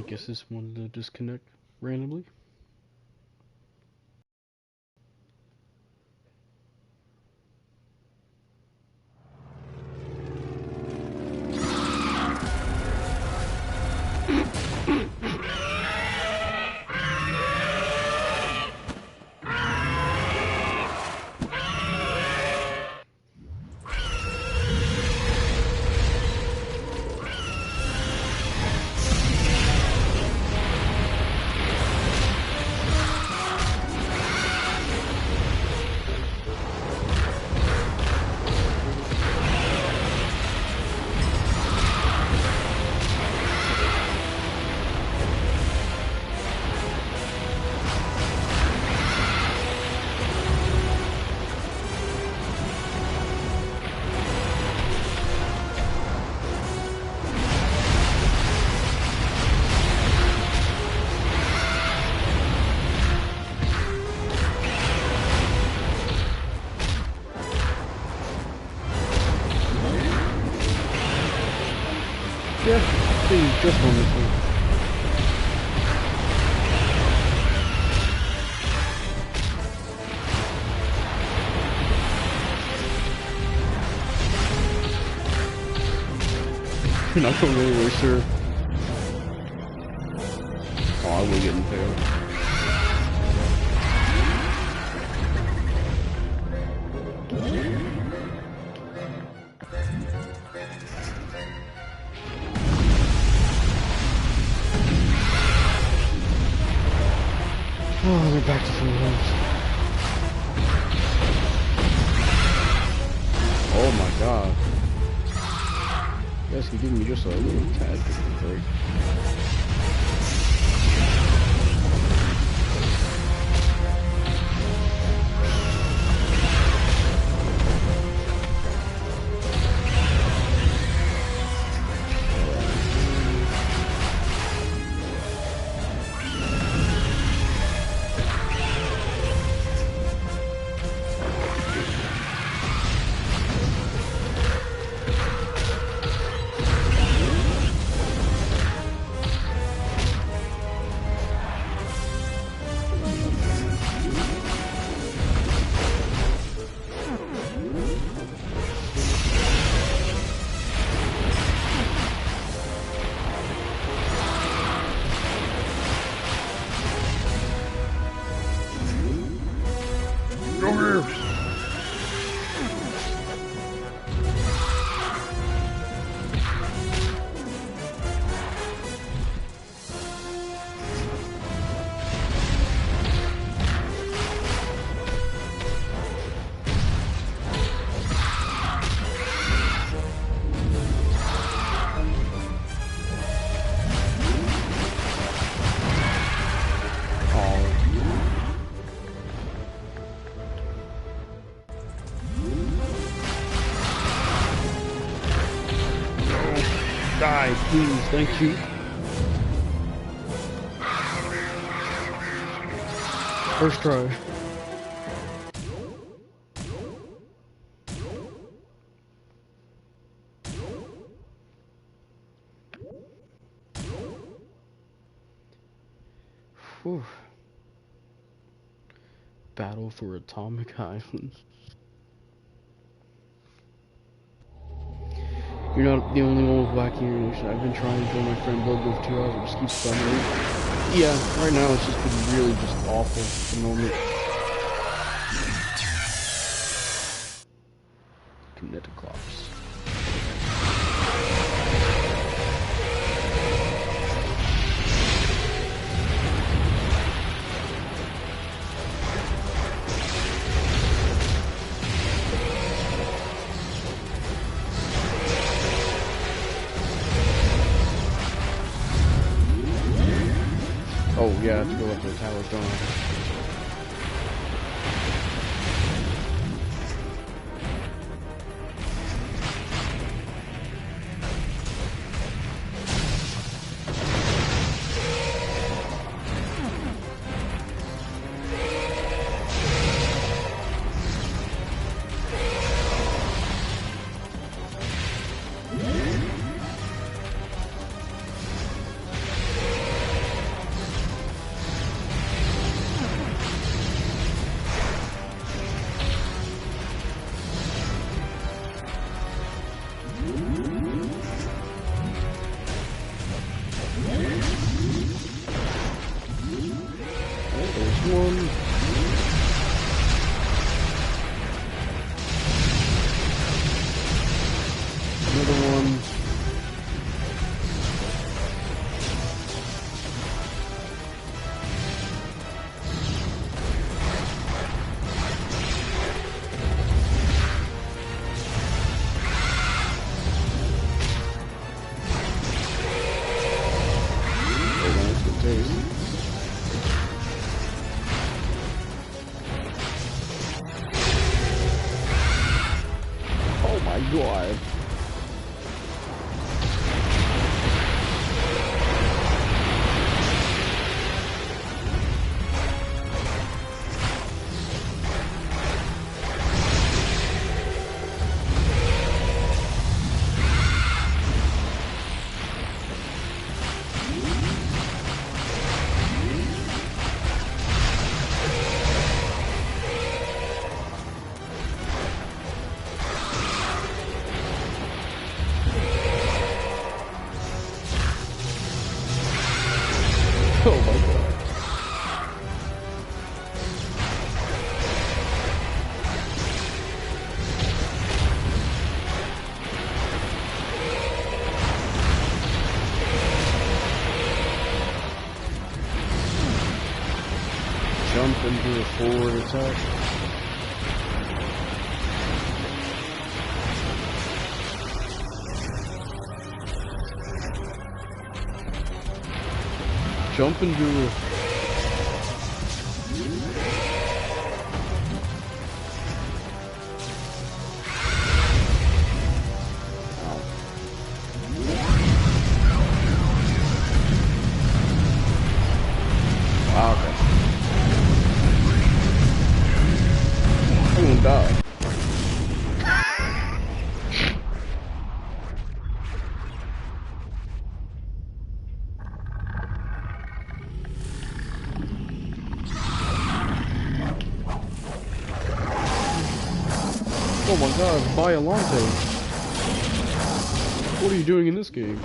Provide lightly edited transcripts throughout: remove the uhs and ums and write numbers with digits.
guess this wanted to disconnect randomly. Yeah, see, just on this one. You're not going anywhere, sir. Oh, I will get impaled. Oh, we're back to full health. Oh my god. You guys can give me just a little tad bit of a break. Die, please, thank you. First try. Whew. Battle for Atomic Island. You're not the only one with wacky animation. I've been trying to join my friend Blood for 2 hours, it just keeps summoning. Yeah, right now it's just been really just awful at the moment. Kinetic clocks. Oh yeah, I have to go up to the towers, don't I? face. Oh my god. Oh my god. Jump into a forward attack. Jump into a... Wow, okay. I'm gonna die. Oh my god, Biolante. What are you doing in this game?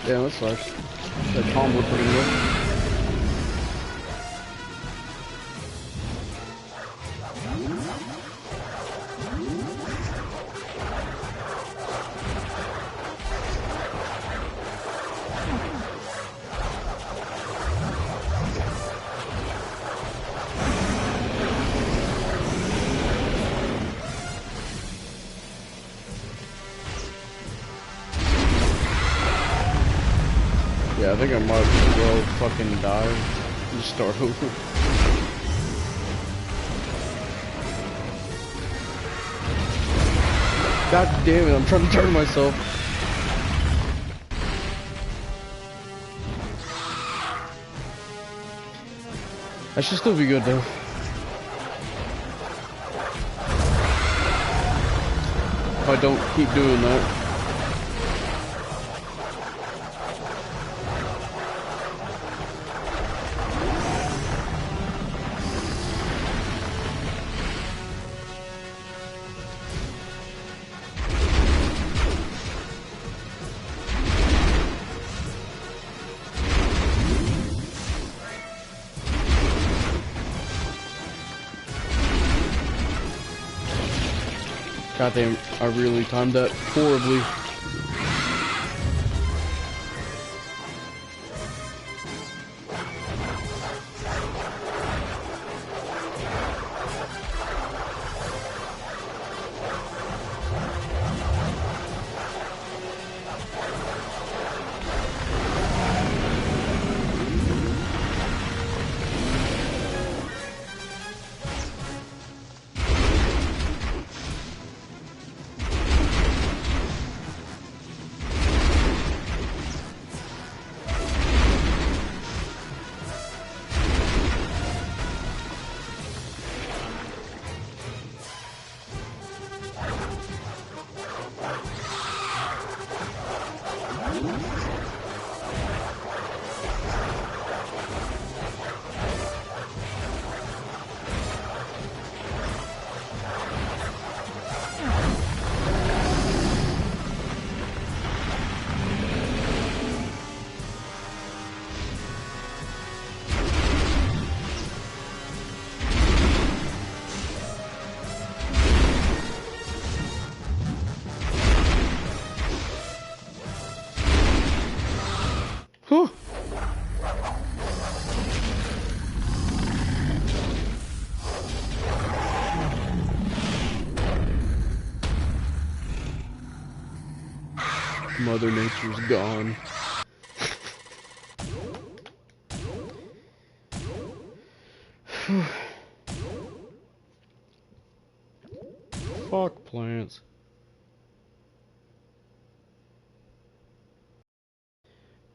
Yeah, that sucks. That combo pretty good. Yeah, I think I might as well fucking die and start over. God damn it, I'm trying to turn myself. I should still be good though. I don't keep doing that. God damn, I really timed that horribly. Whew. Mother Nature's gone. Fuck plants.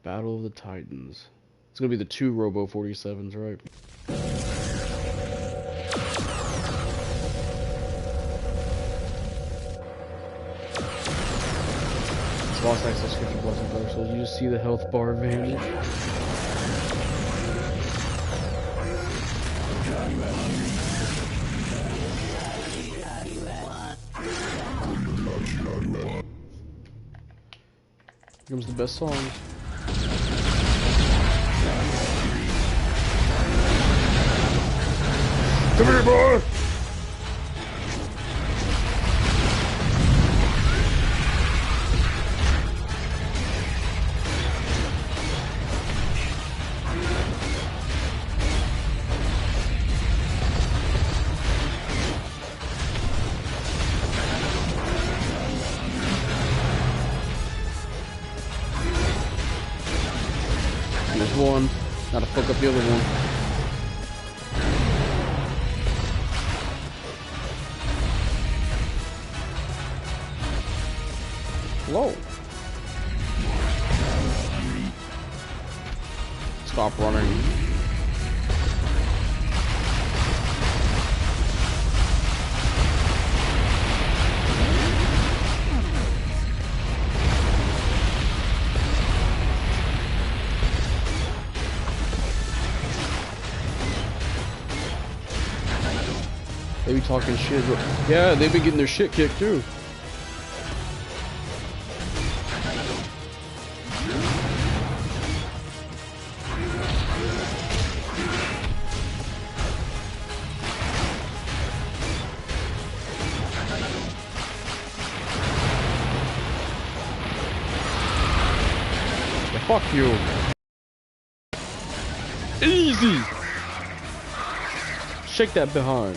Battle of the Titans. It's gonna be the 2 Robo 47s, right? Lost access scripture blessing Dark Souls. You just see the health bar vanish. Here comes the best songs. Come here, boy! There's one. Gotta fuck up the other one. Hello. Stop running. They be talking shit, but yeah, they be getting their shit kicked too. Yeah, fuck you. Easy. Shake that behind.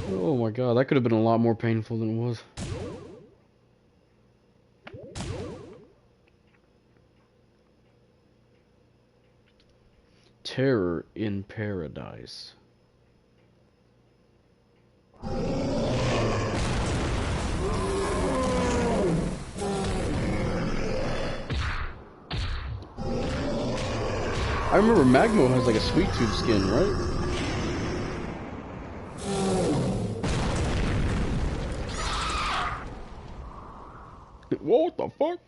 Oh my god, that could have been a lot more painful than it was. Terror in Paradise. I remember Magmo has like a sweet tooth skin, right? Whoa, what the fuck?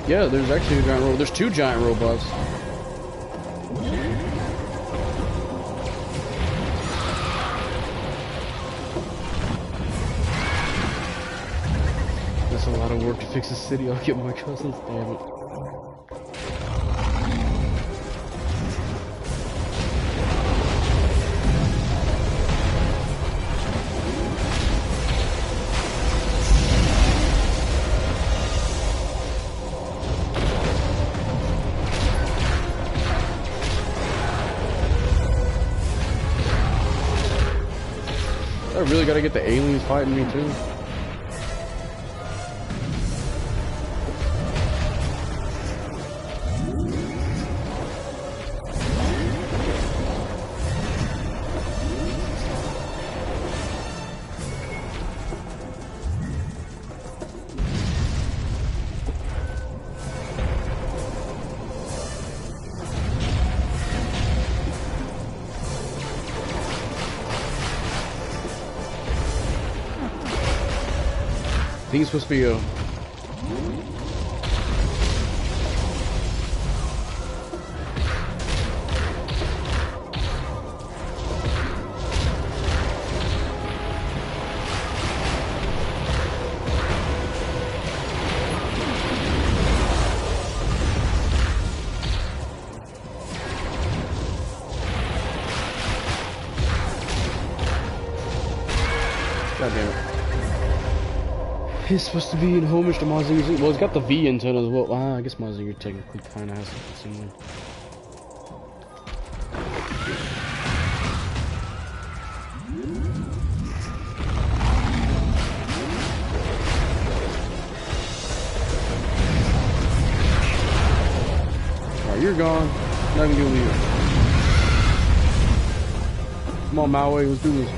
Yeah, there's actually a giant robot. There's two giant robots. That's a lot of work to fix a city. I'll get my cousins. Damn it. I really gotta get the aliens fighting me too. I think it's supposed to be a... God damn it. It's supposed to be in homage to Mazinger's. Well, it's got the V antenna as well. I guess Mazinger technically kind of has something similar. Alright, you're gone. Nothing to do with you. Come on, Maui, let's do this.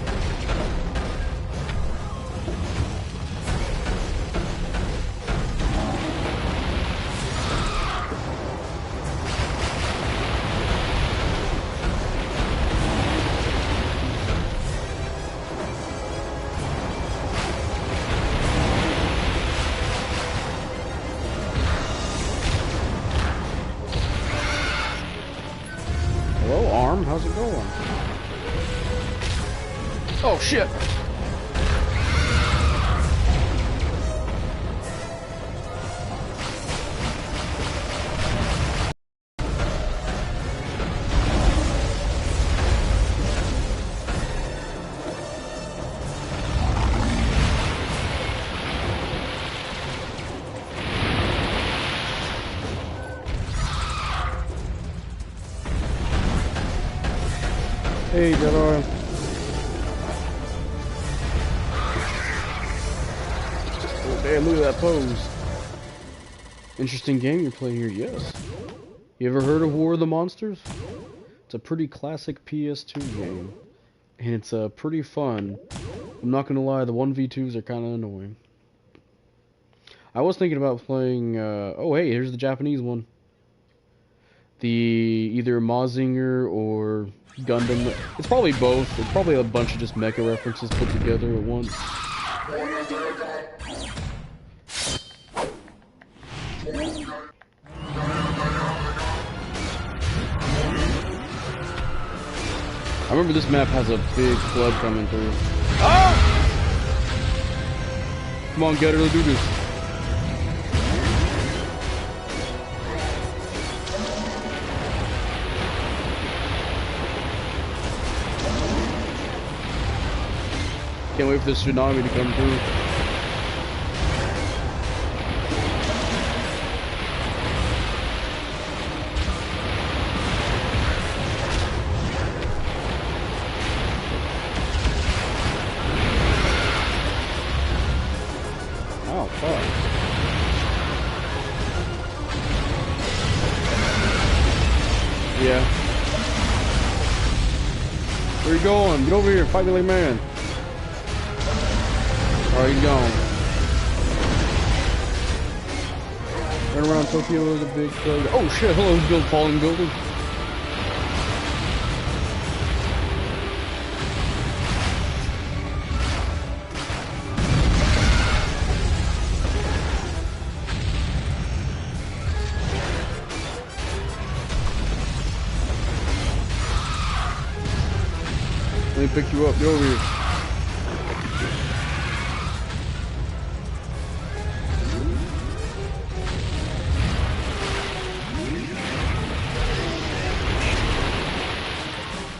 Hello, Arm. How's it going? Oh, shit. Hey, Jedi. Oh, damn, look at that pose. Interesting game you're playing here, yes. You ever heard of War of the Monsters? It's a pretty classic PS2 game. And it's pretty fun. I'm not gonna lie, the 1v2s are kinda annoying. I was thinking about playing, oh hey, here's the Japanese one. The either Mazinger or Gundam. It's probably both. It's probably a bunch of just mecha references put together at once. I remember this map has a big flood coming through. Ah! Come on, Getter, let's do this. Can't wait for this tsunami to come through. Where you going? Get over here, fight me like man. Alright, he's gone. Run around Tokyo with a big play. Oh shit, hello, falling building. Let me pick you up, get over here.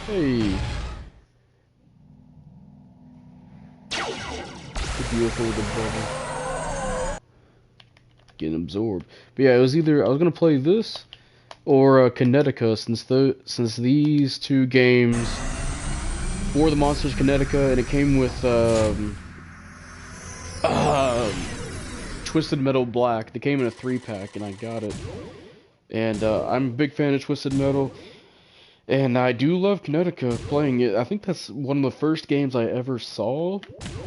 Hey. Beautiful with the bubble. Getting absorbed. But yeah, it was either I was gonna play this or Kinetica since these two games War of the Monsters Kinetica, and it came with Twisted Metal Black. They came in a 3-pack, and I got it. And I'm a big fan of Twisted Metal, and I do love Kinetica playing it. I think that's one of the first games I ever saw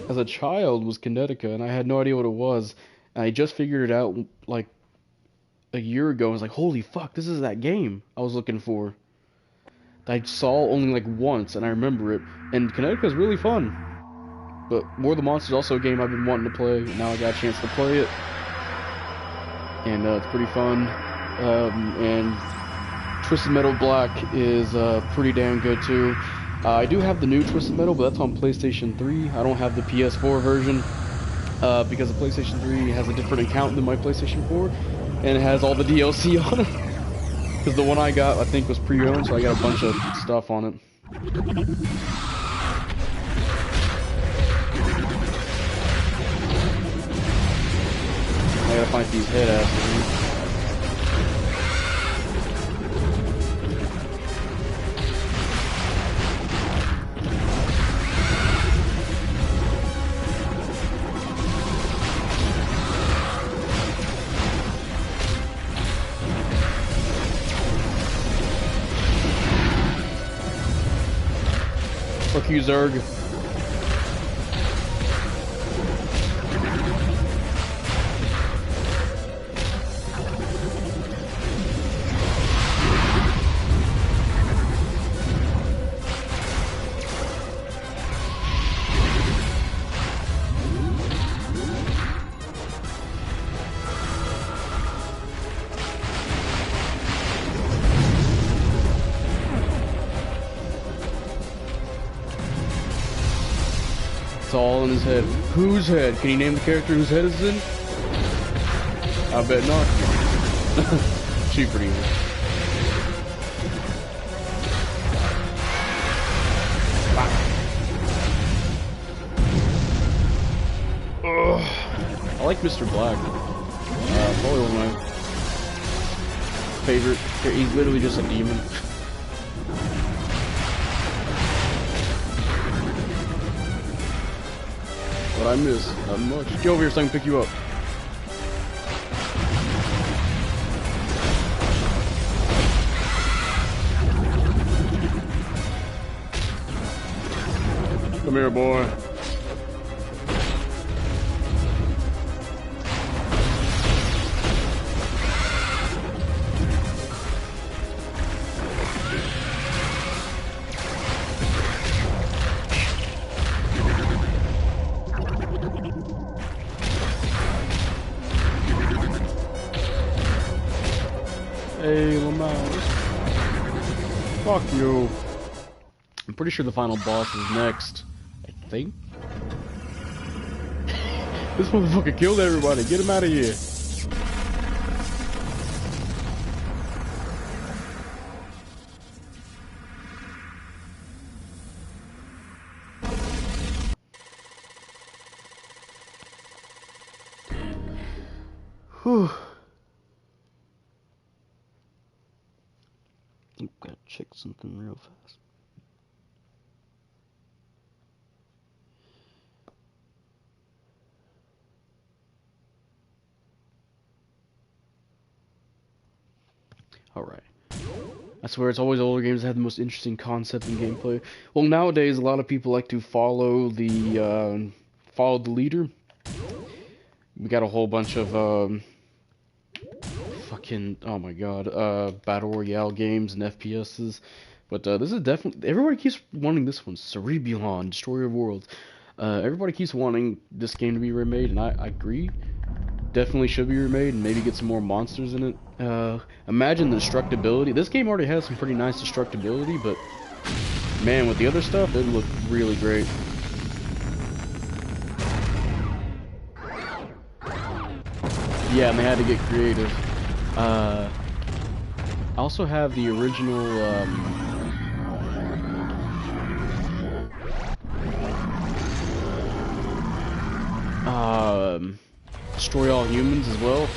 as a child was Kinetica, and I had no idea what it was. And I just figured it out like a year ago. I was like, holy fuck, this is that game I was looking for. I saw only like once, and I remember it. And Kinetica is really fun. But War of the Monsters is also a game I've been wanting to play, and now I got a chance to play it. And it's pretty fun. And Twisted Metal Black is pretty damn good too. I do have the new Twisted Metal, but that's on PlayStation 3. I don't have the PS4 version because the PlayStation 3 has a different account than my PlayStation 4, and it has all the DLC on it. Because the one I got, I think, was pre-owned, so I got a bunch of stuff on it. I gotta fight these head asses. Fuck you, Zerg. It's all in his head. Whose head? Can you name the character whose head is in? I bet not. She's pretty evil. I like Mr. Black. Probably one of my favorite. He's literally just a demon. What I miss? Not much. Get over here so I can pick you up. Come here, boy. Hey, Lamar. Fuck you. I'm pretty sure the final boss is next. I think. This motherfucker killed everybody. Get him out of here. Whew. Gotta check something real fast. All right. I swear it's always older games that have the most interesting concept and gameplay. Well, nowadays a lot of people like to follow the leader. We got a whole bunch of fucking, oh my god, battle royale games and FPSs. But this is definitely, everybody keeps wanting this one, Cerebulon, Destroyer of Worlds. Everybody keeps wanting this game to be remade, and I agree. Definitely should be remade, and maybe get some more monsters in it. Imagine the destructibility. This game already has some pretty nice destructibility, but man, with the other stuff, it looked really great. Yeah, and they had to get creative. I also have the original, Destroy All Humans as well.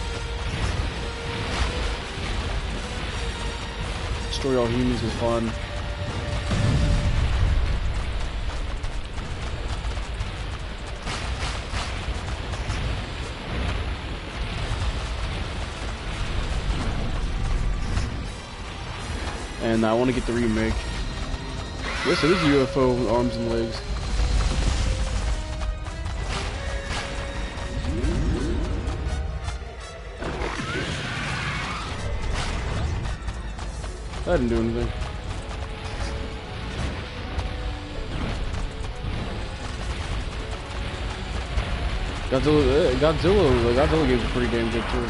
Destroy All Humans was fun. And I want to get the remake. Yes, it is a UFO with arms and legs. That didn't do anything. Godzilla games are pretty damn good too.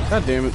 God damn it.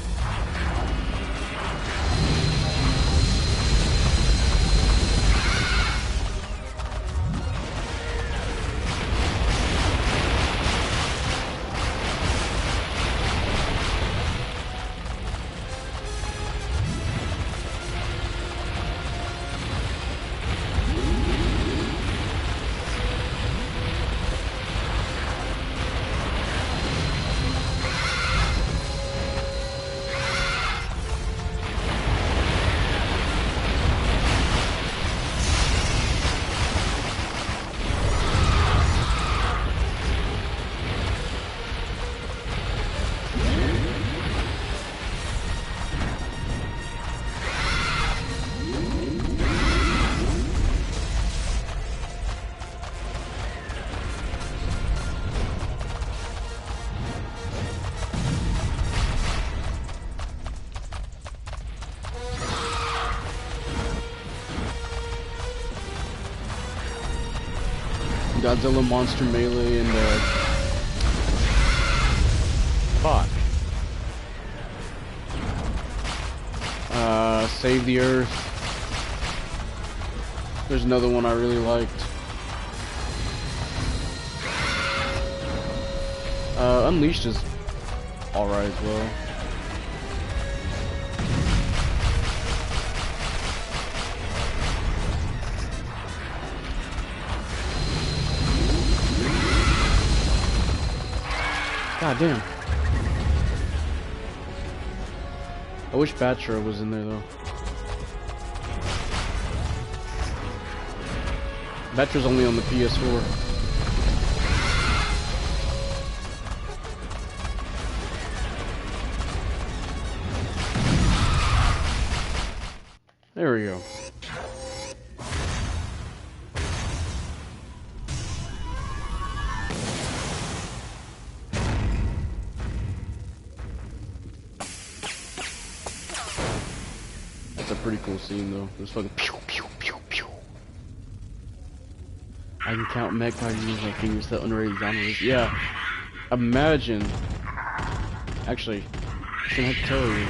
Godzilla Monster Melee and fuck. Save the Earth. There's another one I really liked. Unleashed is alright as well. God damn. I wish Batra was in there though. Batra's only on the PS4. There we go. That's a pretty cool scene though. There's fucking pew pew pew pew. I can count mech by using my fingers that unrated genres. Yeah. Imagine. Actually, I shouldn't have to tell you.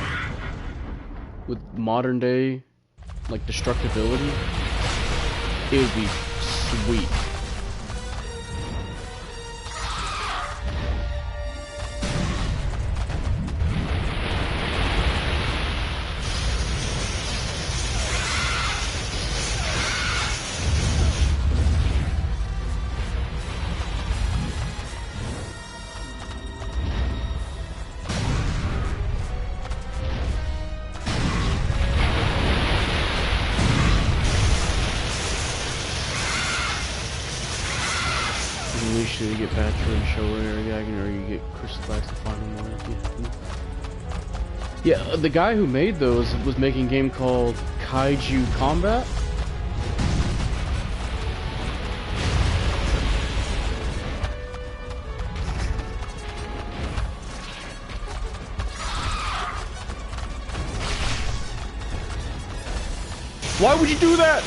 With modern day, like, destructibility, it would be sweet. Unleash it, you get Bachelor and Show Rare, or you get Crystallized the Final Monarchy. Yeah, the guy who made those was making a game called Kaiju Combat. Why would you do that?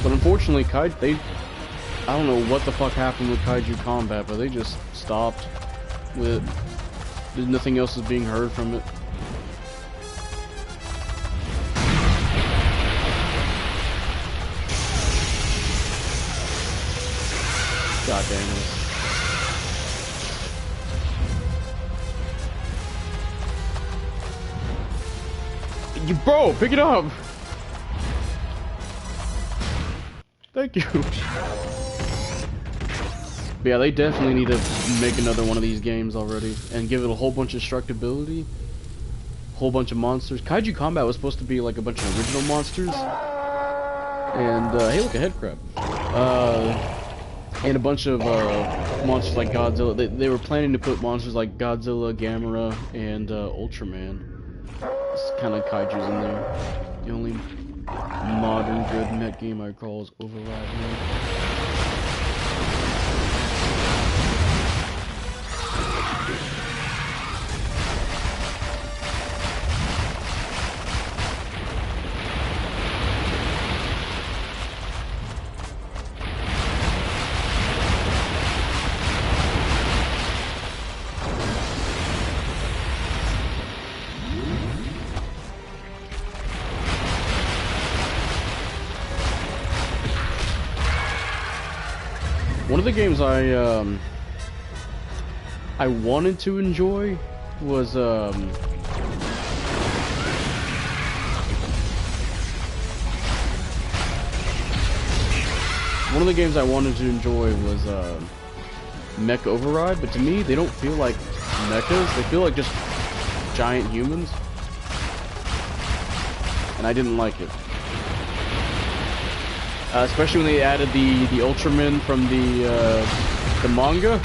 But unfortunately, I don't know what the fuck happened with Kaiju Combat, but they just stopped with it. Nothing else is being heard from it. God damn it. You bro, pick it up! Thank you. But yeah, they definitely need to make another one of these games already and give it a whole bunch of destructibility, a whole bunch of monsters. Kaiju Combat was supposed to be like a bunch of original monsters, and hey, look, a head crab, and a bunch of monsters like Godzilla. They were planning to put monsters like Godzilla, Gamera, and Ultraman. It's kind of kaiju's in there. The only modern good mech game I recall is Override. One of the games I wanted to enjoy was Mech Override, but to me they don't feel like mechas, they feel like just giant humans, and I didn't like it. Especially when they added the Ultraman from the manga,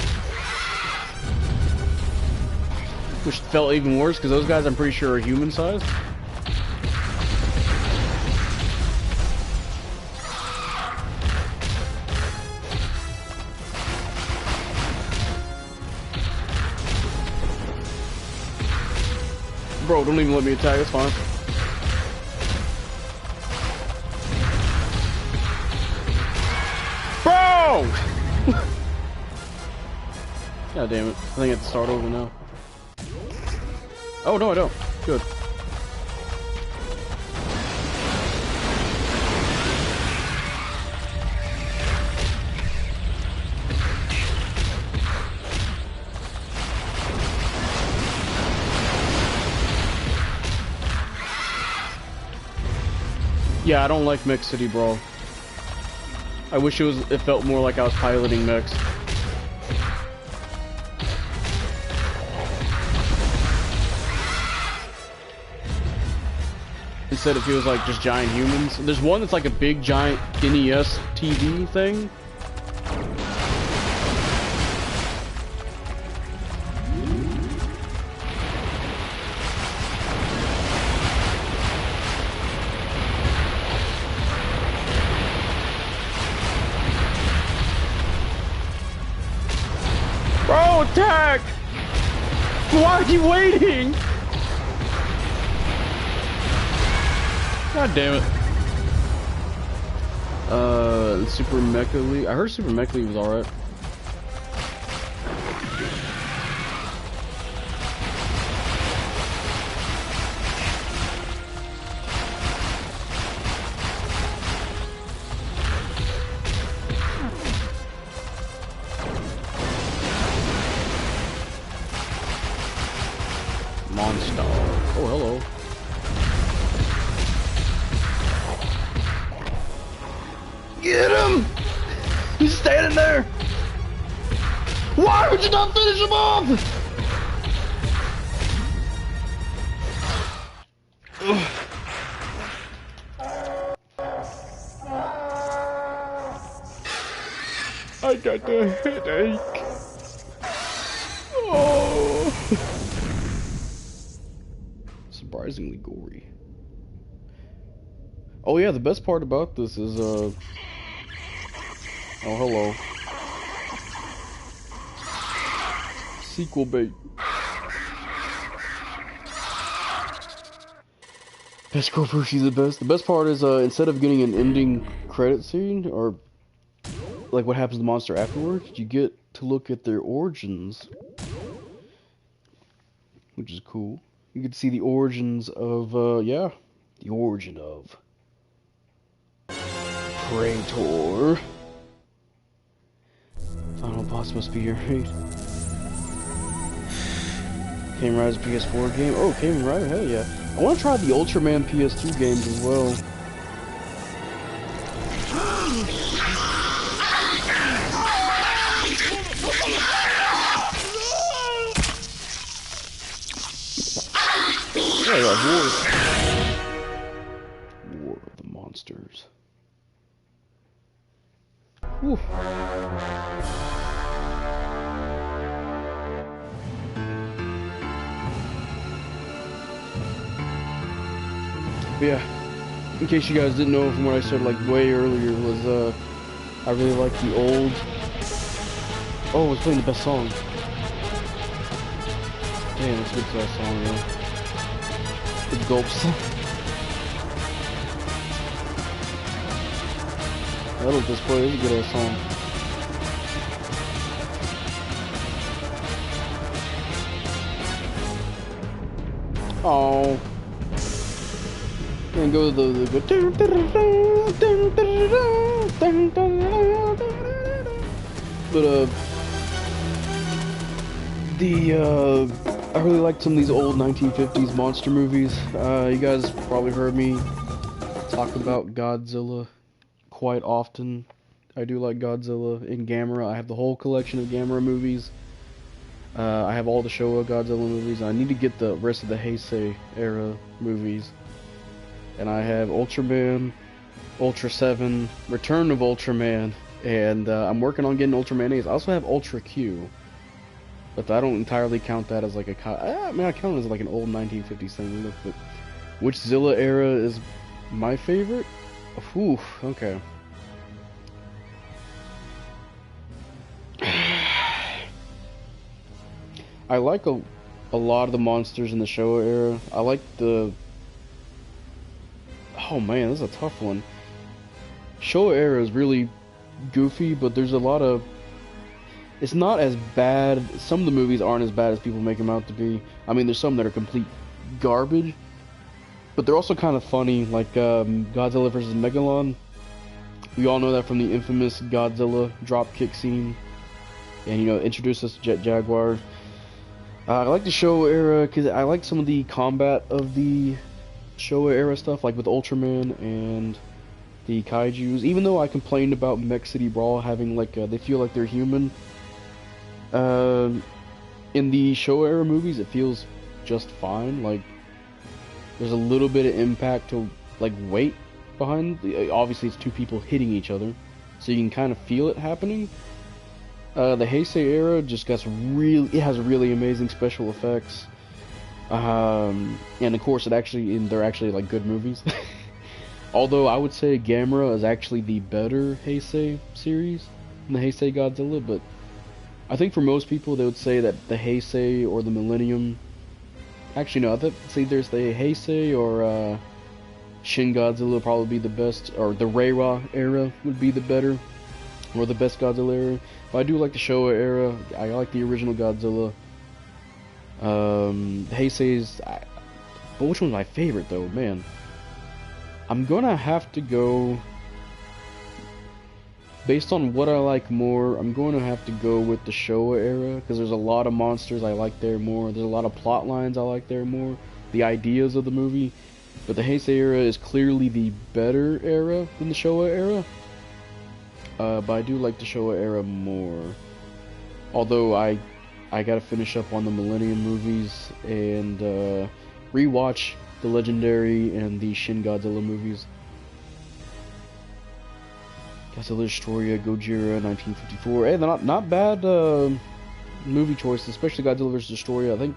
which felt even worse because those guys I'm pretty sure are human sized. Bro, don't even let me attack, it's fine. Bro! God damn it. I think I have to start over now. Oh, no, I don't. Good. Yeah, I don't like Mech City Brawl. I wish it felt more like I was piloting mechs. Instead it feels like just giant humans. There's one that's like a big giant NES TV thing. Bro, attack! Why are you waiting? God damn it. Super Mecha League. I heard Super Mecha League was alright. Monster. Oh, hello. Get him! He's standing there! Why would you not finish him off? Ugh. I got the headache. Oh. Surprisingly gory. Oh yeah, the best part about this is oh hello. Sequel bait. Best Corpushi's the best. The best part is instead of getting an ending credit scene or like what happens to the monster afterwards, you get to look at their origins, which is cool. You get to see the origins of yeah, the origin of Praetor. Final boss must be your fate. Kamen Rider's PS4 game. Oh, Kamen Rider, hell yeah. I want to try the Ultraman PS2 games as well. Yeah, War of the Monsters. Whew. Yeah, in case you guys didn't know from what I said like way earlier was I really like the old. Oh, I was playing the best song. Damn, it's a good ass song, yeah. The gulps. I love this play. It's a good ass song. Oh. And go to the but I really like some of these old 1950s monster movies. You guys probably heard me talk about Godzilla quite often. I do like Godzilla and Gamera. I have the whole collection of Gamera movies. I have all the Showa Godzilla movies. I need to get the rest of the Heisei era movies. And I have Ultraman, Ultra 7, Return of Ultraman, and I'm working on getting Ultraman Ace. I also have Ultra Q, but I don't entirely count that as like a... I mean, I count it as like an old 1950s thing. But which Zilla era is my favorite? Ooh, okay. I like a lot of the monsters in the Showa era. I like the... Oh man, this is a tough one. Showa era is really goofy, but there's a lot of... It's not as bad. Some of the movies aren't as bad as people make them out to be. I mean, there's some that are complete garbage, but they're also kind of funny, like Godzilla vs. Megalon. We all know that from the infamous Godzilla dropkick scene, and you know, introduce us to Jet Jaguar. I like the Showa era because I like some of the combat of the Showa era stuff, like with Ultraman and the Kaijus. Even though I complained about Mech City Brawl having like they feel like they're human, in the Showa era movies it feels just fine. Like there's a little bit of impact to like weight behind. Obviously it's two people hitting each other, so you can kind of feel it happening. The Heisei era just got it has really amazing special effects. And of course they're actually like good movies. Although I would say Gamera is actually the better Heisei series than the Heisei Godzilla, but I think for most people they would say that the Heisei or the Millennium... Actually no, I think it's either the Heisei or Shin Godzilla would probably be the best, or the Reiwa era would be the better, or the best Godzilla era. But I do like the Showa era. I like the original Godzilla. Heisei's... But which one's my favorite though, man? I'm gonna have to go... Based on what I like more, I'm going to have to go with the Showa era, because there's a lot of monsters I like there more. There's a lot of plot lines I like there more. The ideas of the movie. But the Heisei era is clearly the better era than the Showa era. But I do like the Showa era more. Although I gotta finish up on the Millennium movies and rewatch the Legendary and the Shin Godzilla movies. Godzilla Destroyer, Gojira, 1954. Hey, they're not bad movie choices, especially Godzilla vs. Destroyer. I think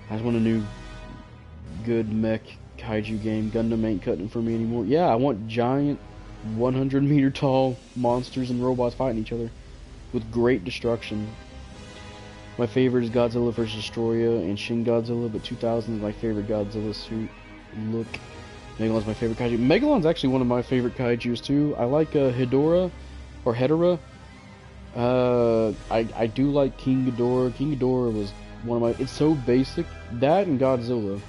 I just want a new good mech kaiju game. Gundam ain't cutting it for me anymore. Yeah, I want giant 100-meter tall monsters and robots fighting each other with great destruction. My favorite is Godzilla vs. Destroyer and Shin Godzilla, but 2000 is my favorite Godzilla suit look. Megalon's my favorite kaiju. Megalon's actually one of my favorite kaijus too. I like Hedorah, or Hedorah. I do like King Ghidorah. King Ghidorah was one of my... It's so basic. That and Godzilla.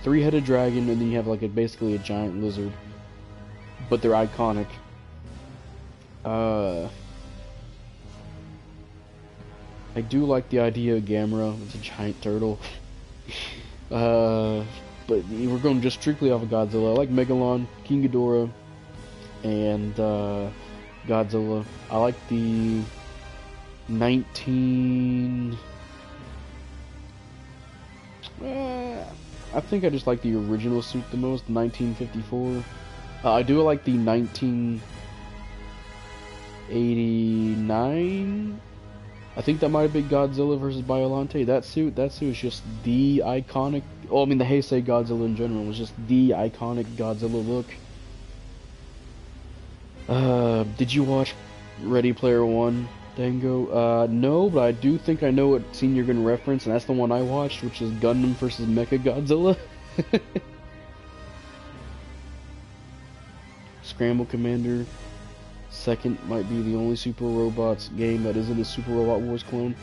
Three-headed dragon, and then you have like basically a giant lizard. But they're iconic. I do like the idea of Gamera. It's a giant turtle. But we're going just strictly off of Godzilla. I like Megalon, King Ghidorah, and Godzilla. I like the 19... I think I just like the original suit the most, 1954. I do like the 1989. I think that might have been Godzilla versus Biollante. That suit is just the iconic... Oh, I mean, the Heisei Godzilla in general was just the iconic Godzilla look. Did you watch Ready Player One, Dango? No, but I do think I know what scene you're gonna reference, and that's the one I watched, which is Gundam versus Mechagodzilla. Scramble Commander. Second might be the only Super Robots game that isn't a Super Robot Wars clone.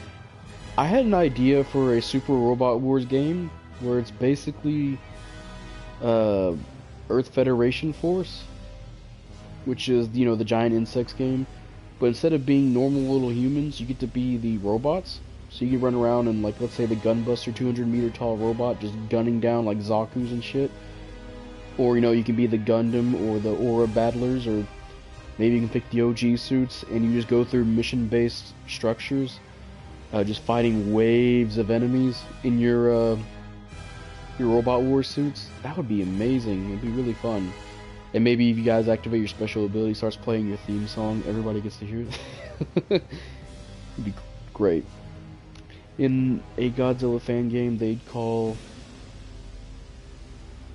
I had an idea for a Super Robot Wars game where it's basically Earth Federation Force, which is, you know, the giant insects game. But instead of being normal little humans, you get to be the robots. So you can run around and, like, let's say the Gunbuster 200-meter tall robot just gunning down like Zaku's and shit. Or, you know, you can be the Gundam or the Aura Battlers, or maybe you can pick the OG suits, and you just go through mission-based structures, just fighting waves of enemies in your Robot Wars suits. That would be amazing. It'd be really fun. And maybe if you guys activate your special ability, starts playing your theme song, everybody gets to hear it. It'd be great. In a Godzilla fan game, they call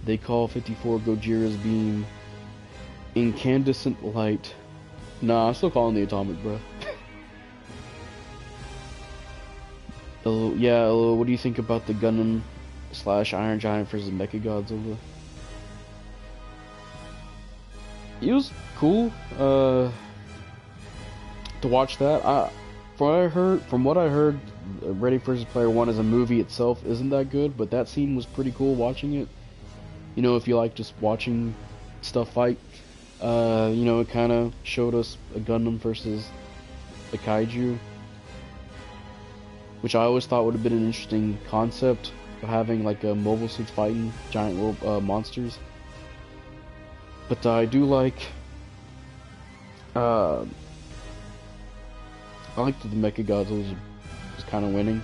54 Gojira's beam incandescent light. Nah, I'm still calling the atomic breath. Yeah, what do you think about the Gundam / Iron Giant versus Mechagodzilla? It was cool to watch that. From what I heard, Ready vs. Player One as a movie itself isn't that good, but that scene was pretty cool watching it. You know, if you like just watching stuff fight, you know, it kind of showed us a Gundam versus a kaiju, which I always thought would have been an interesting concept of having like a mobile suits fighting giant monsters. But I do like, I like that the Mechagodzilla is kind of winning.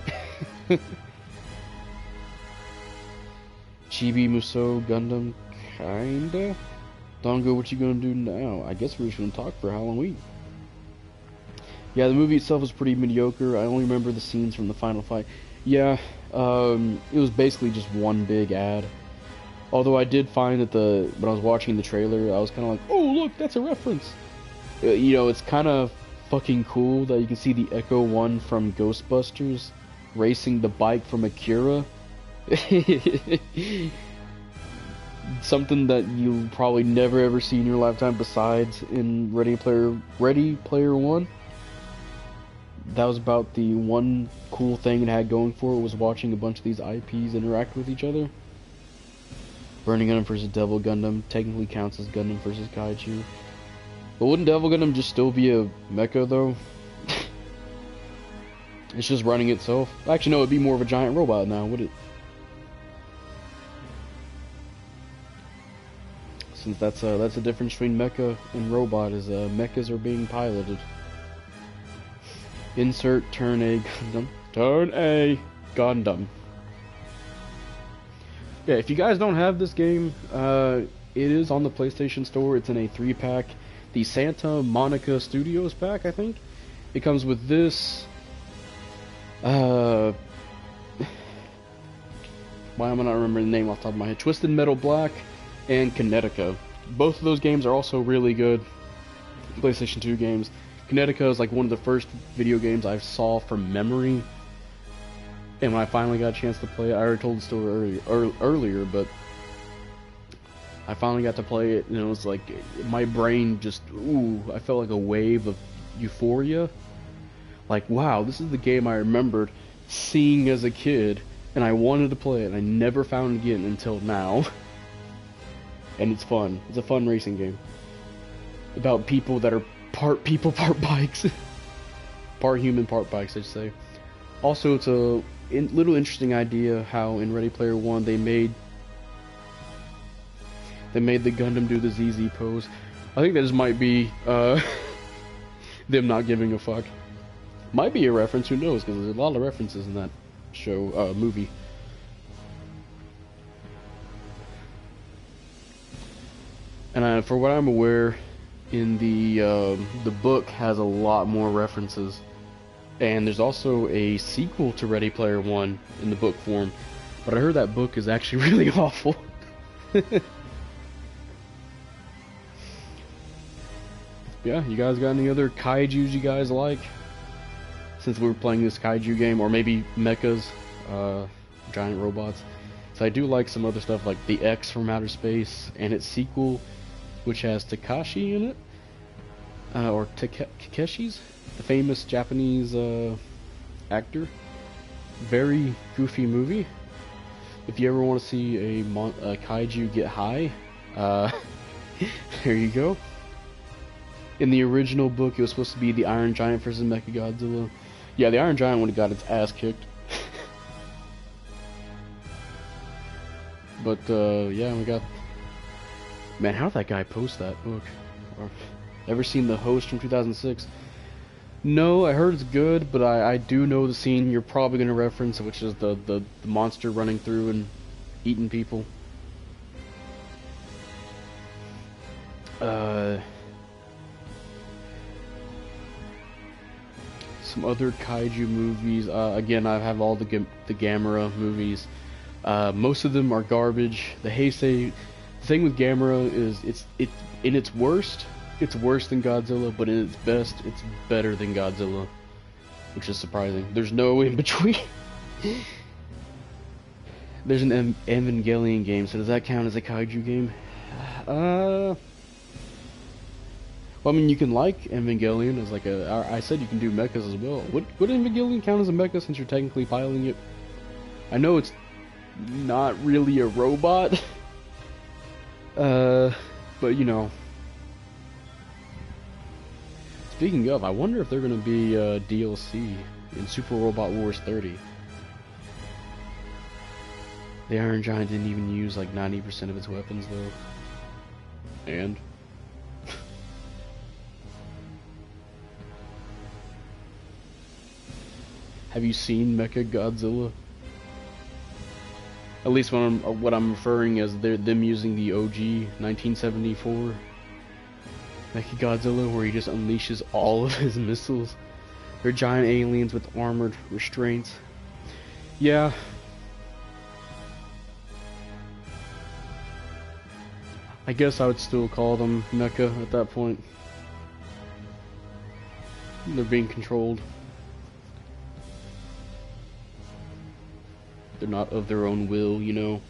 Chibi Musou Gundam, kinda. Dongo, what you gonna do now? I guess we're just gonna talk for Halloween. Yeah, the movie itself was pretty mediocre. I only remember the scenes from the final fight. Yeah, it was basically just one big ad. Although I did find that when I was watching the trailer, I was kind of like, oh look, that's a reference. You know, it's kind of fucking cool that you can see the Echo 1 from Ghostbusters racing the bike from Akira. Something that you'll probably never ever see in your lifetime besides in Ready Player One. That was about the one cool thing it had going for it, was watching a bunch of these IPs interact with each other. Burning Gundam versus Devil Gundam technically counts as Gundam versus Kaiju. But wouldn't Devil Gundam just still be a mecha though? It's just running itself. Actually no, it'd be more of a giant robot now, would it? Since that's the difference between mecha and robot, is mechas are being piloted. Insert Turn A Gundam. Turn A Gundam. Yeah, if you guys don't have this game, it is on the PlayStation Store. It's in a 3-pack. the Santa Monica Studios pack, I think. It comes with this. Why am I not remembering the name off the top of my head? Twisted Metal Black and Kinetica. Both of those games are also really good PlayStation 2 games. Kinetica is like one of the first video games I saw from memory. And when I finally got a chance to play it, I already told the story earlier, but I finally got to play it, and it was like, my brain just, ooh, I felt like a wave of euphoria. Like, wow, this is the game I remembered seeing as a kid, and I wanted to play it, and I never found it again until now. And it's fun. It's a fun racing game. About people that are part people, part bikes. Part human, part bikes, I should say. Also, it's a little interesting idea how in Ready Player One they made the Gundam do the ZZ pose. I think that just might be them not giving a fuck. Might be a reference, who knows, because there's a lot of references in that show, movie. And for what I'm aware, in the book has a lot more references. And there's also a sequel to Ready Player One in the book form, but I heard that book is actually really awful. Yeah, you guys got any other kaijus you guys like? Since we were playing this kaiju game, or maybe mechas, giant robots. So I do like some other stuff like the X from Outer Space and its sequel, which has Takashi in it, or Takeshi's, the famous Japanese actor. Very goofy movie. If you ever want to see a kaiju get high, there you go. In the original book, it was supposed to be the Iron Giant versus Mechagodzilla. Yeah, the Iron Giant would have got its ass kicked. But yeah, we got. Man, how did that guy post that book? Or, ever seen The Host from 2006? No, I heard it's good, but I do know the scene you're probably going to reference, which is the monster running through and eating people. Some other kaiju movies. Again, I have all the Gamera movies. Most of them are garbage. The Heisei. The thing with Gamera is it's in its worst, it's worse than Godzilla, but in its best, it's better than Godzilla, which is surprising. There's no in between. There's an Evangelion game, so does that count as a kaiju game? Well, I mean, you can like Evangelion as like a. I said you can do mechas as well. Would Evangelion count as a mecha since you're technically piloting it? I know it's not really a robot. But you know. Speaking of, I wonder if they're gonna be DLC in Super Robot Wars 30. The Iron Giant didn't even use like 90% of its weapons though. And have you seen Mechagodzilla? At least what I'm referring as them using the OG 1974 Mechagodzilla, where he just unleashes all of his missiles. They're giant aliens with armored restraints. Yeah. I guess I would still call them mecha at that point. They're being controlled. They're not of their own will, you know.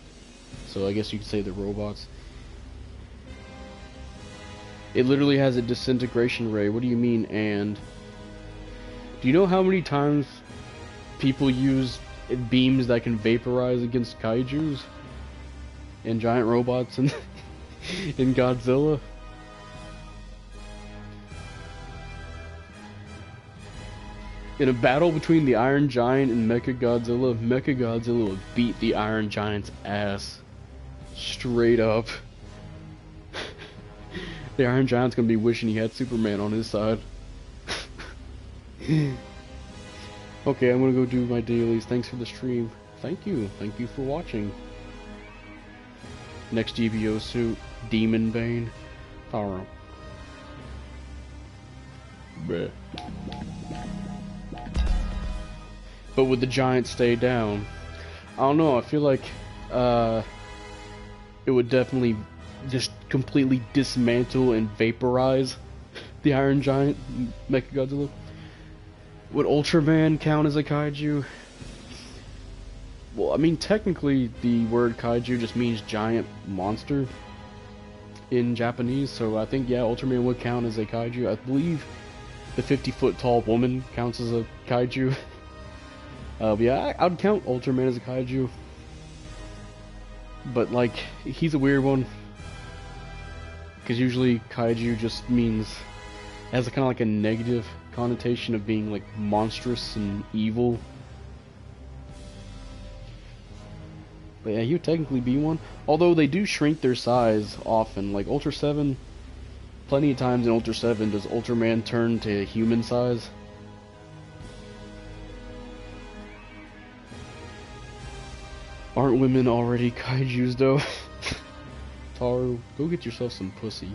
So I guess you could say they're robots. It literally has a disintegration ray. What do you mean, and? Do you know how many times people use beams that can vaporize against kaijus? And giant robots and in Godzilla? In a battle between the Iron Giant and Mechagodzilla, Mechagodzilla would beat the Iron Giant's ass. Straight up. The Iron Giant's gonna be wishing he had Superman on his side. Okay, I'm gonna go do my dailies. Thanks for the stream. Thank you. Thank you for watching. Next GBO suit, Demon Bane. Power up. Bruh. But would the giant stay down? I don't know, I feel like it would definitely just completely dismantle and vaporize the Iron Giant, Mechagodzilla. Would Ultraman count as a kaiju? Well, I mean, technically the word kaiju just means giant monster in Japanese, so I think, yeah, Ultraman would count as a kaiju. I believe the 50-foot tall woman counts as a kaiju. But yeah, I'd count Ultraman as a kaiju. But, like, he's a weird one. Because usually kaiju just means, has kind of like a negative connotation of being, like, monstrous and evil. But yeah, he would technically be one. Although they do shrink their size often. Like Ultra 7, plenty of times in Ultra 7 does Ultraman turn to human size. Aren't women already kaijus though? Taru, go get yourself some pussy.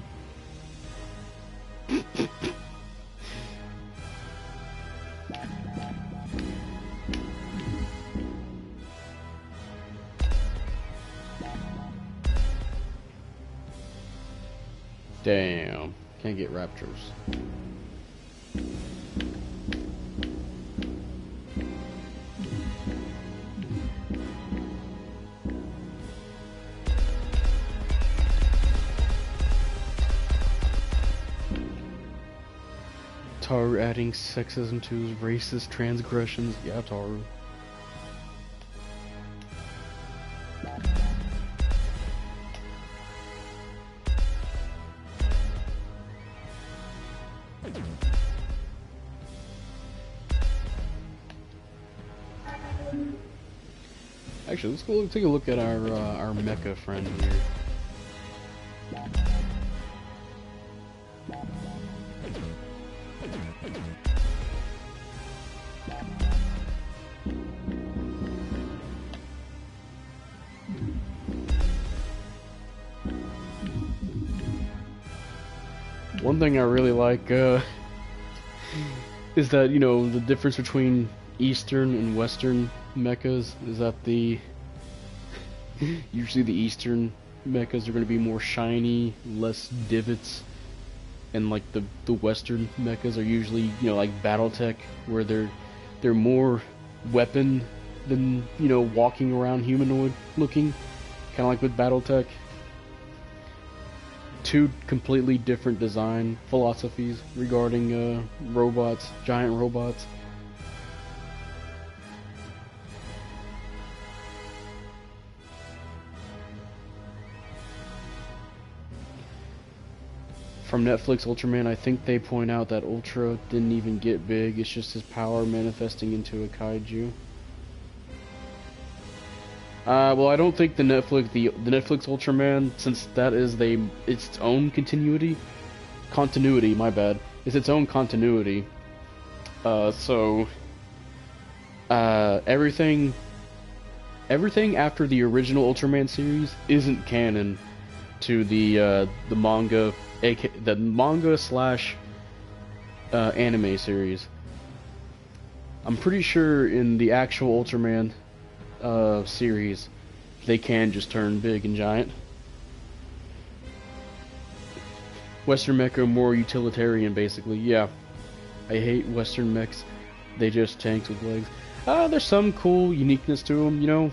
Damn, can't get Raptors. Taru adding sexism to his racist transgressions. Yeah, Taru. Actually, let's go take a look at our mecha friend here. One thing I really like is that, you know, the difference between Eastern and Western mechas is that usually the Eastern mechas are going to be more shiny, less divots, and like the Western mechas are usually, you know, like BattleTech, where they're more weapon than, you know, walking around humanoid looking, kind of like with BattleTech. Two completely different design philosophies regarding robots, giant robots. From Netflix Ultraman, I think they point out that Ultra didn't even get big, it's just his power manifesting into a kaiju. Well, I don't think the Netflix Ultraman, since that is its own continuity, my bad, it's its own continuity. So everything after the original Ultraman series isn't canon to the manga, the manga slash anime series. I'm pretty sure in the actual Ultraman series, they can just turn big and giant. Western mech are more utilitarian, basically. Yeah, I hate Western mechs. They just tanks with legs. There's some cool uniqueness to them, you know.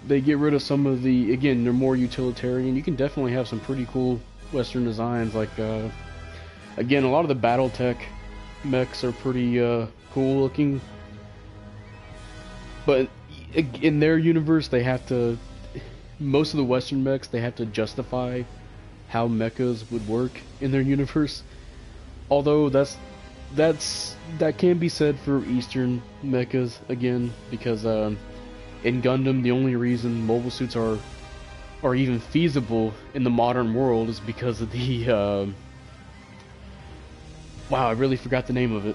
They get rid of some of the, again, they're more utilitarian. You can definitely have some pretty cool Western designs, like, again, a lot of the BattleTech mechs are pretty cool looking. But in their universe, they have to, most of the Western mechs, they have to justify how mechas would work in their universe. Although that can be said for Eastern mechas, again, because in Gundam, the only reason mobile suits are even feasible in the modern world is because of the wow, I really forgot the name of it.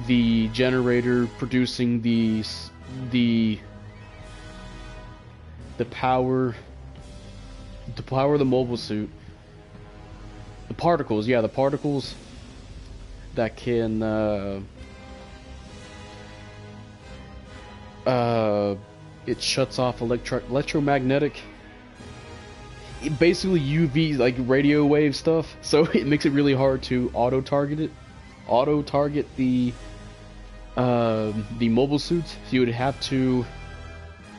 The generator producing the power to power the mobile suit. The particles, yeah, the particles that can it shuts off electromagnetic, basically UV, like radio wave stuff, so it makes it really hard to auto target the mobile suits. So you would have to,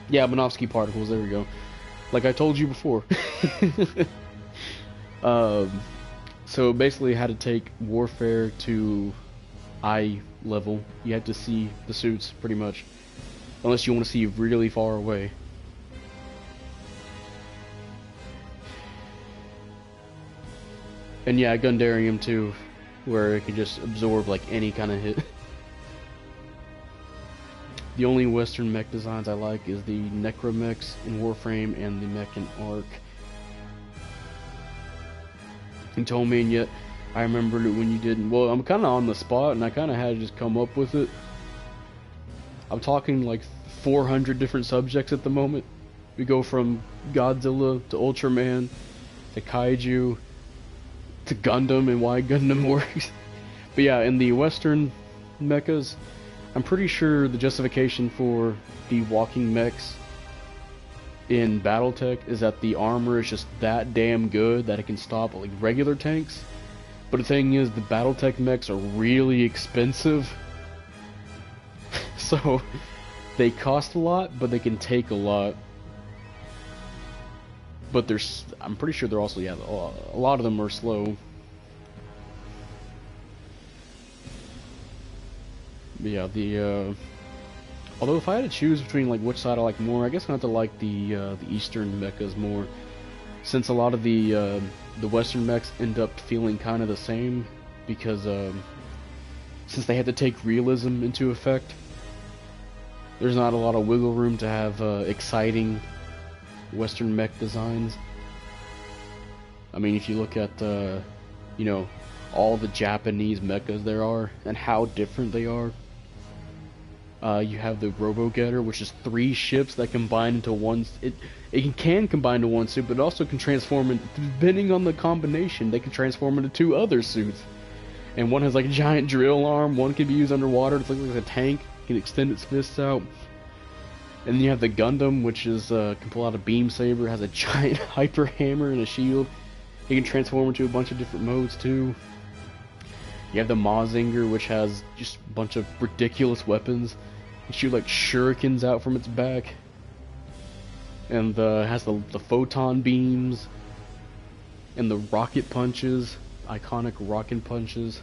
yeah, Minovsky particles, there we go, like I told you before. So basically had to take warfare to eye level. You had to see the suits pretty much, unless you want to see really far away. And yeah, Gundarium too, where it can just absorb like any kind of hit. The only Western mech designs I like is the Necromechs in Warframe and the mech in Arc. You told me, and yet I remembered it when you didn't. Well, I'm kind of on the spot, and I kind of had to just come up with it. I'm talking like 400 different subjects at the moment. We go from Godzilla to Ultraman to Kaiju to Gundam and why Gundam works. But yeah, in the Western mechas, I'm pretty sure the justification for the walking mechs in Battletech is that the armor is just that damn good that it can stop like regular tanks. But the thing is, the Battletech mechs are really expensive. So they cost a lot, but they can take a lot. But I'm pretty sure they're also, yeah, a lot of them are slow. But yeah, although if I had to choose between like which side I like more, I guess I have to like the Eastern mechas more, since a lot of the Western mechs end up feeling kind of the same, because since they had to take realism into effect, there's not a lot of wiggle room to have exciting Western mech designs. I mean, if you look at you know, all the Japanese mechas there are and how different they are. You have the Robo-Getter, which is 3 ships that combine into one. It can combine to one suit, but it also can transform into, depending on the combination, they can transform into 2 other suits. And one has like a giant drill arm, one can be used underwater, it's like a tank, can extend its fists out. And then you have the Gundam, which is can pull out a beam saber, has a giant hyper hammer and a shield. It can transform into a bunch of different modes too. You have the Mazinger, which has just a bunch of ridiculous weapons. It shoot like shurikens out from its back. And has the photon beams. And the rocket punches. Iconic rocket punches.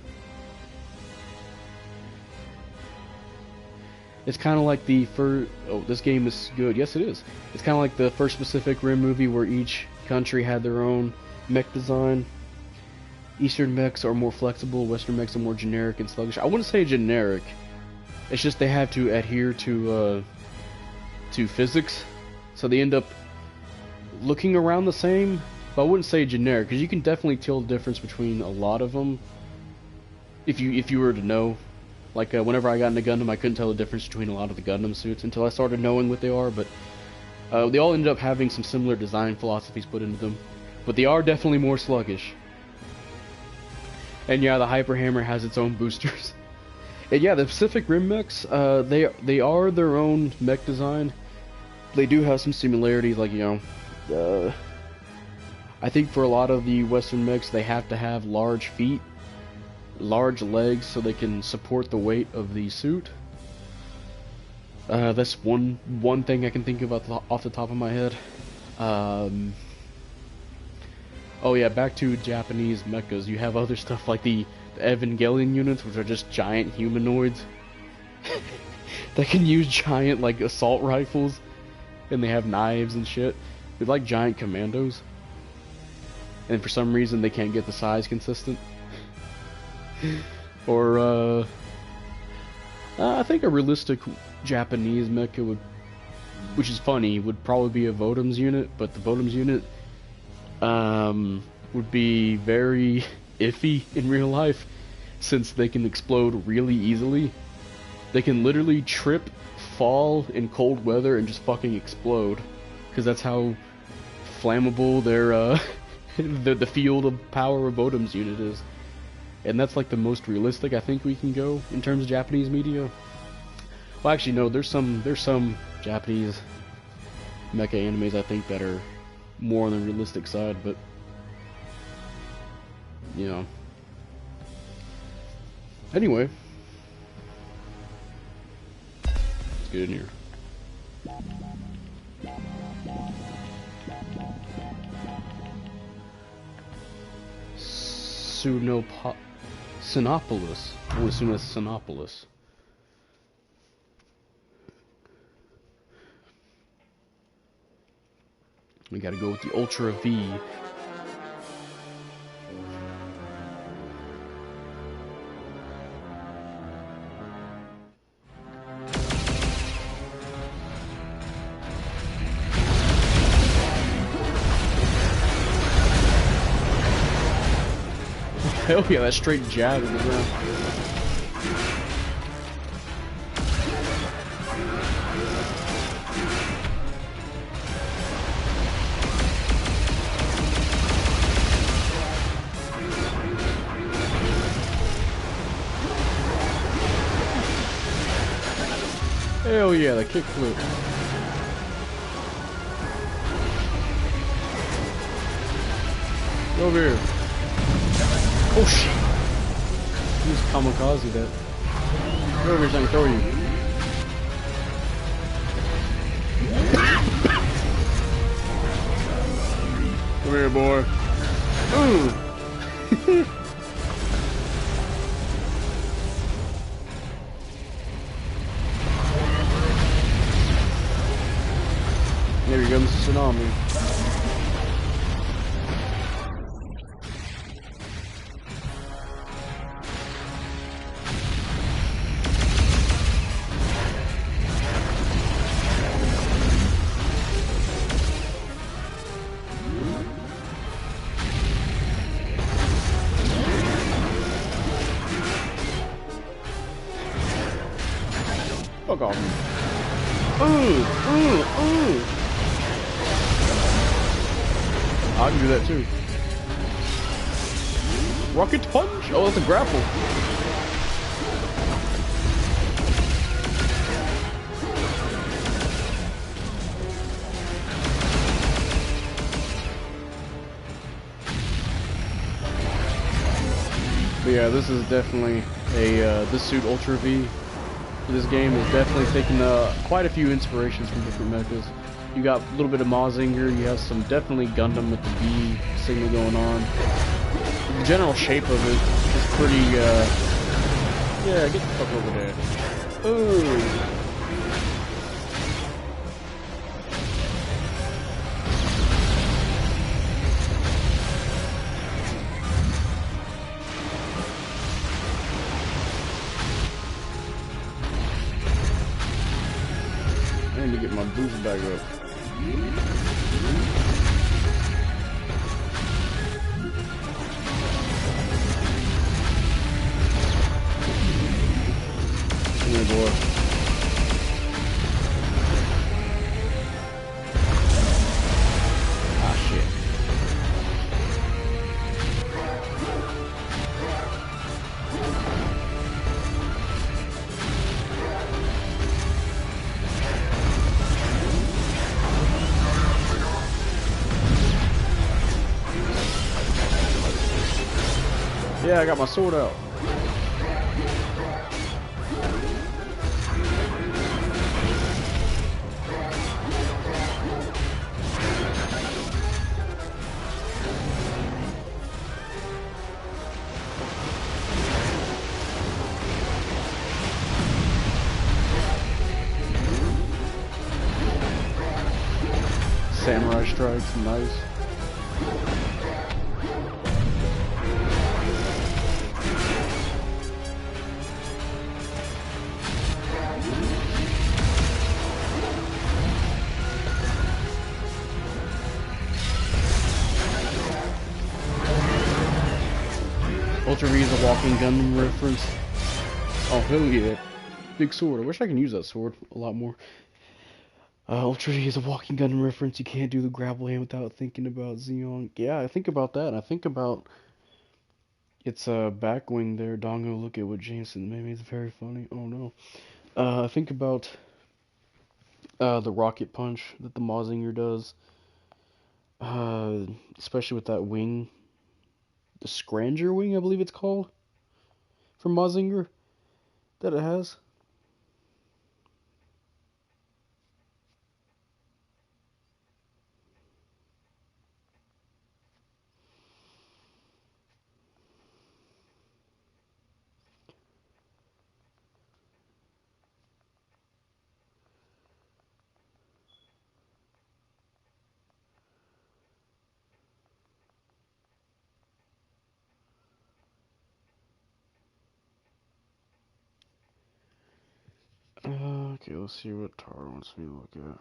It's kind of like the first... Oh, this game is good. Yes, it is. It's kind of like the first Pacific Rim movie where each country had their own mech design. Eastern mechs are more flexible, Western mechs are more generic and sluggish. I wouldn't say generic. It's just they have to adhere to physics, so they end up looking around the same. But I wouldn't say generic, because you can definitely tell the difference between a lot of them. If you were to know, like whenever I got into Gundam, I couldn't tell the difference between a lot of the Gundam suits until I started knowing what they are. But they all ended up having some similar design philosophies put into them. But they are definitely more sluggish. And yeah, the Hyper Hammer has its own boosters. And yeah, the Pacific Rim mechs, they are their own mech design. They do have some similarities, like, you know, I think for a lot of the Western mechs, they have to have large feet, large legs, so they can support the weight of the suit. That's one thing I can think of off the top of my head. Oh yeah, back to Japanese mechas. You have other stuff like the Evangelion units, which are just giant humanoids that can use giant like assault rifles, and they have knives and shit. They're like giant commandos, and for some reason they can't get the size consistent. Or I think a realistic Japanese mecha would, which is funny, would probably be a Vodom's unit, but the Vodom's unit would be very iffy in real life, since they can explode really easily. They can literally trip, fall in cold weather, and just fucking explode, because that's how flammable their the field of power of Bodum's unit is. And that's like the most realistic I think we can go in terms of Japanese media. Well, actually no, there's some Japanese mecha animes I think that are more on the realistic side, but you know. Anyway, let's get in here. Sinopolis. I would assume that's Sinopolis. We gotta go with the Ultra V. Hell yeah, that straight jab in the ground. Hell yeah, the kickflip. Go over here. Oh shit! He was kamikaze that. Go over here so I can throw you. Come here, boy. Ooh! There he comes, tsunami. Fuck off. I can do that too. Rocket punch? Oh, that's a grapple. But yeah, this is definitely a, this suit Ultra V for this game is definitely taking quite a few inspirations from different mechas. You got a little bit of Mazinger, you have some definitely Gundam with the V signal going on. The general shape of it is pretty, yeah, get the fuck over there. Ooh. I need to get my boost back up. Come here, boy. Ah, shit. Yeah, I got my sword out. Samurai strikes, nice. Ultra V is a walking Gundam reference. Oh, hell yeah. Big sword. I wish I could use that sword a lot more. Ultra is a walking gun reference. You can't do the grapple hand without thinking about Xeon. Yeah, I think about that. I think about its back wing there. Dongo, look at what Jameson made. It's very funny. Oh no. I think about the rocket punch that the Mazinger does. Especially with that wing. The Scranger wing, I believe it's called. From Mazinger. That it has. Okay, let's see what Tara wants me to look at.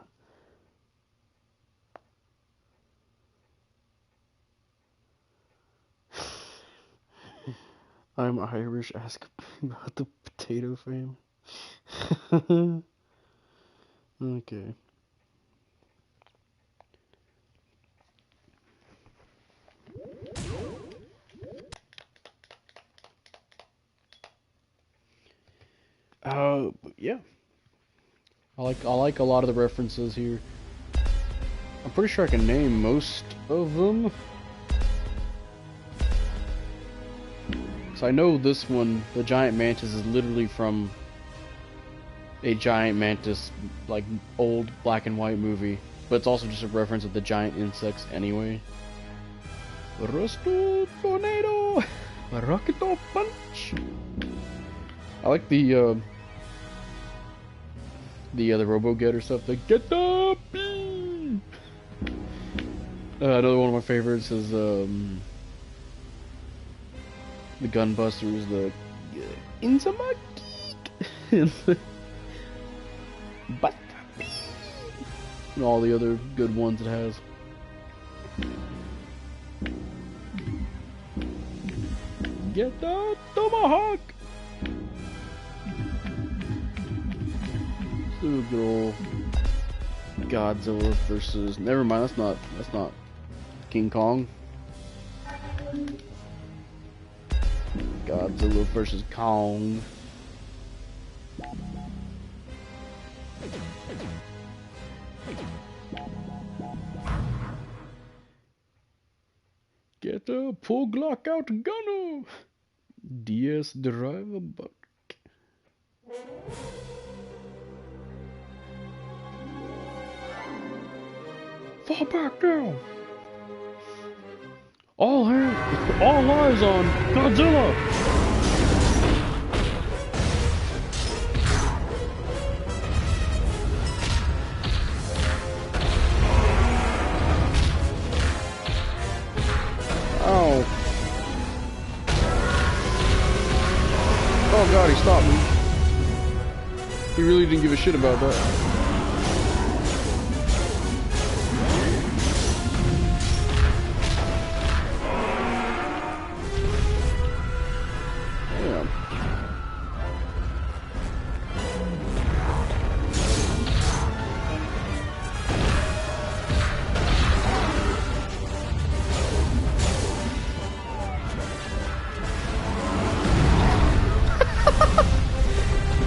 I'm Irish, ask about the potato famine. Okay. Yeah. I like a lot of the references here. I'm pretty sure I can name most of them. So I know this one, the giant mantis, is literally from a giant mantis, like old black and white movie, but it's also just a reference of the giant insects anyway. Rosto tornado, rocket punch. I like the Robo Getter stuff. Like get up. Another one of my favorites is the Gunbusters, the into my geek but and all the other good ones it has. Get the tomahawk. So good old Godzilla versus. Never mind. That's not King Kong. Godzilla versus Kong. Get a pull Glock out gunner. DS driver buck. Fall back down. All eyes on Godzilla. Oh. Oh god, he stopped me. He really didn't give a shit about that.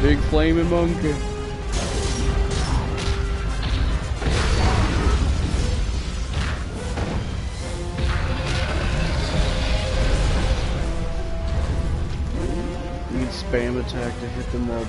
Big flaming monkey. Need spam attack to hit them all down.